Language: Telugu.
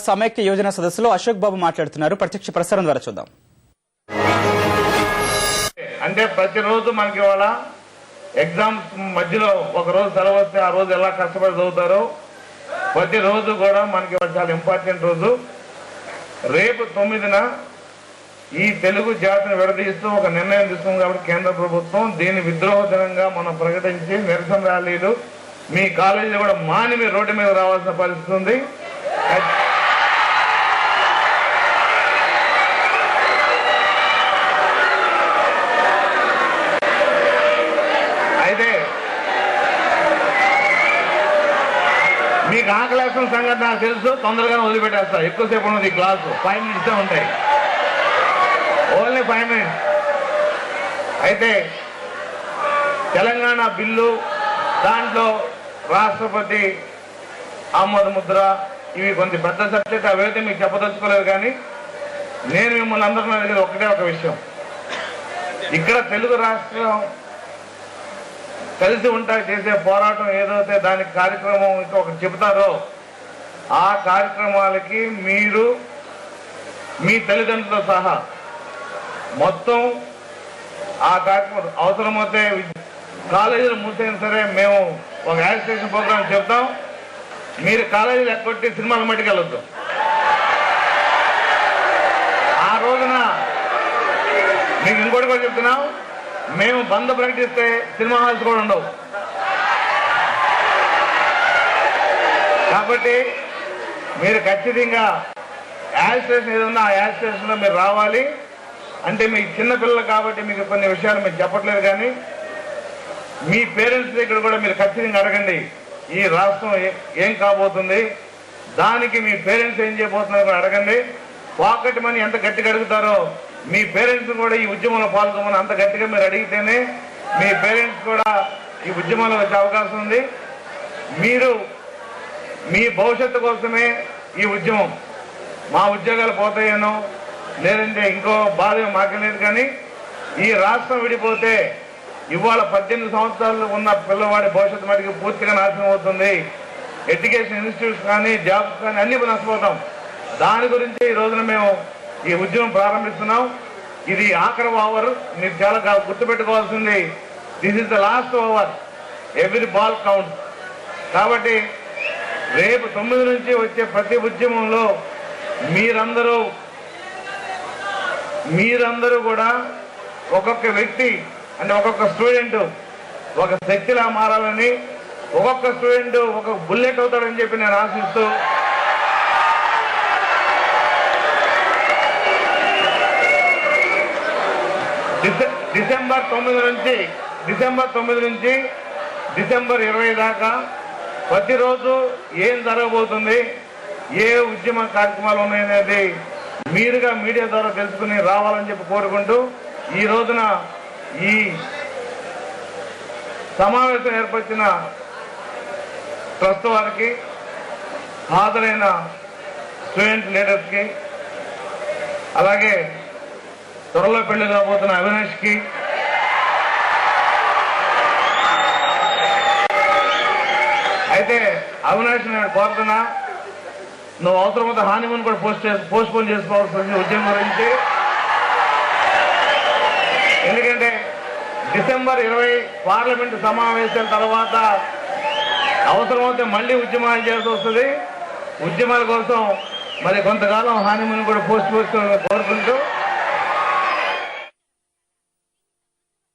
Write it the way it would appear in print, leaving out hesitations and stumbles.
సమైక్య యోజన సదస్సులో అశోక్ బాబు మాట్లాడుతున్నారు. ప్రత్యక్ష ప్రసారం ద్వారా చూద్దాం. అంటే ప్రతిరోజు మనకి ఇవాళ ఎగ్జామ్స్ మధ్యలో ఒక రోజు సెలవు వస్తే ఆ రోజు ఎలా కష్టపడి చదువుతారో ప్రతిరోజు కూడా మనకి చాలా ఇంపార్టెంట్ రోజు. రేపు 9న ఈ తెలుగు జాతిని విడదీస్తూ ఒక నిర్ణయం తీసుకుంది కాబట్టి కేంద్ర ప్రభుత్వం దీని విద్రోహ దినంగా మనం ప్రకటించి నిరసన ర్యాలీలు మీ కాలేజీలో కూడా మాని మీరు రోడ్డు మీద రావాల్సిన పరిస్థితి ఉంది. అయితే మీకు ఆ క్లాసుల సంగతి నాకు తెలుసు, తొందరగానే వదిలిపెట్టేస్తా. ఎక్కువసేపు ఉన్నది క్లాసు 5 minutes ఉంటాయి, ఓన్లీ 5 minutes. అయితే తెలంగాణ బిల్లు దాంట్లో రాష్ట్రపతి ఆమోద ముద్ర ఇవి కొంచెం పెద్ద సబ్జెక్ట్, అవైతే మీకు చెప్పదలుచుకోలేదు. కానీ నేను మిమ్మల్ని అందరినీ అడిగేది ఒకటే ఒక విషయం. ఇక్కడ తెలుగు రాష్ట్రం కలిసి ఉంటా చేసే పోరాటం ఏదైతే దానికి కార్యక్రమం ఒకటి చెబుతారో ఆ కార్యక్రమాలకి మీరు మీ తల్లిదండ్రులతో సహా మొత్తం ఆ కార్యక్రమం అవసరమైతే కాలేజీలు మూసైనా సరే మేము ఒక యాజిటేషన్ ప్రోగ్రామ్ చెప్తాం. మీరు కాలేజీలు ఎక్కొట్టి సినిమాల మట్టికి వెళ్ళొద్దు. ఆ రోజున మీకు ఇంకోటి కూడా చెప్తున్నాం, మేము బంద్ ప్రకటిస్తే సినిమా హాల్స్ కూడా ఉండవు. కాబట్టి మీరు ఖచ్చితంగా యాజిటేషన్ ఏదన్నా ఆ యాజిటేషన్లో మీరు రావాలి. అంటే మీకు చిన్నపిల్లలు కాబట్టి మీకు కొన్ని విషయాలు మీరు చెప్పట్లేదు. కానీ మీ పేరెంట్స్ దగ్గర కూడా మీరు ఖచ్చితంగా అడగండి, ఈ రాష్ట్రం ఏం కాబోతుంది, దానికి మీ పేరెంట్స్ ఏం చేయబోతున్నారో అడగండి. పాకెట్ మనీ ఎంత గట్టిగా అడుగుతారో మీ పేరెంట్స్ కూడా ఈ ఉద్యమంలో పాల్గొమని అంత గట్టిగా మీరు అడిగితేనే మీ పేరెంట్స్ కూడా ఈ ఉద్యమంలో వచ్చే అవకాశం ఉంది. మీరు మీ భవిష్యత్తు కోసమే ఈ ఉద్యమం. మా ఉద్యోగాలు పోతాయేనో లేదంటే ఇంకో బాధ మాకే లేదు. కానీ ఈ రాష్ట్రం విడిపోతే ఇవాళ 18 సంవత్సరాలు ఉన్న పిల్లవాడి భవిష్యత్తు మటుకు పూర్తిగా నాశనం అవుతుంది. ఎడ్యుకేషన్ ఇన్స్టిట్యూట్స్ కానీ జాబ్స్ కానీ అన్ని నష్టపోతాం. దాని గురించి ఈ రోజున మేము ఈ ఉద్యమం ప్రారంభిస్తున్నాం. ఇది ఆఖరి ఓవర్. మీరు చాలా గుర్తుపెట్టుకోవాల్సింది, this is the last over, every ball count. కాబట్టి రేపు 9 నుంచి వచ్చే ప్రతి ఉద్యమంలో మీరందరూ కూడా ఒక్కొక్క వ్యక్తి అంటే ఒక్కొక్క స్టూడెంట్ ఒక శక్తిలా మారాలని, ఒక్కొక్క స్టూడెంట్ ఒక బుల్లెట్ అవుతాడని చెప్పి నేను ఆశిస్తూ డిసెంబర్ 9 నుంచి డిసెంబర్ 20 దాకా ప్రతిరోజు ఏం జరగబోతుంది, ఏ ఉద్యమ కార్యక్రమాలు ఉన్నాయనేది మీరుగా మీడియా ద్వారా తెలుసుకుని రావాలని చెప్పి కోరుకుంటూ ఈ రోజున ఈ సమావేశం ఏర్పరిచిన ట్రస్ట్ వారికి, హాజరైన స్టూడెంట్ లీడర్స్కి, అలాగే త్వరలో పెళ్లి కాబోతున్న అవినాష్కి, అయితే అవినాష్ నేను కోరుతున్నా, నువ్వు అవసరమైతే హానిమూన్ కూడా పోస్ట్పోన్ చేసుకోవాల్సింది ఉద్యమం గురించి. ఎందుకంటే డిసెంబర్ 20 పార్లమెంటు సమావేశాల తర్వాత అవసరమైతే మళ్ళీ ఉద్యమాలు చేయాల్సి వస్తుంది. ఉద్యమాల కోసం మరి కొంతకాలం హానిమూన్ కూడా పోస్ట్ కోరుకుంటూ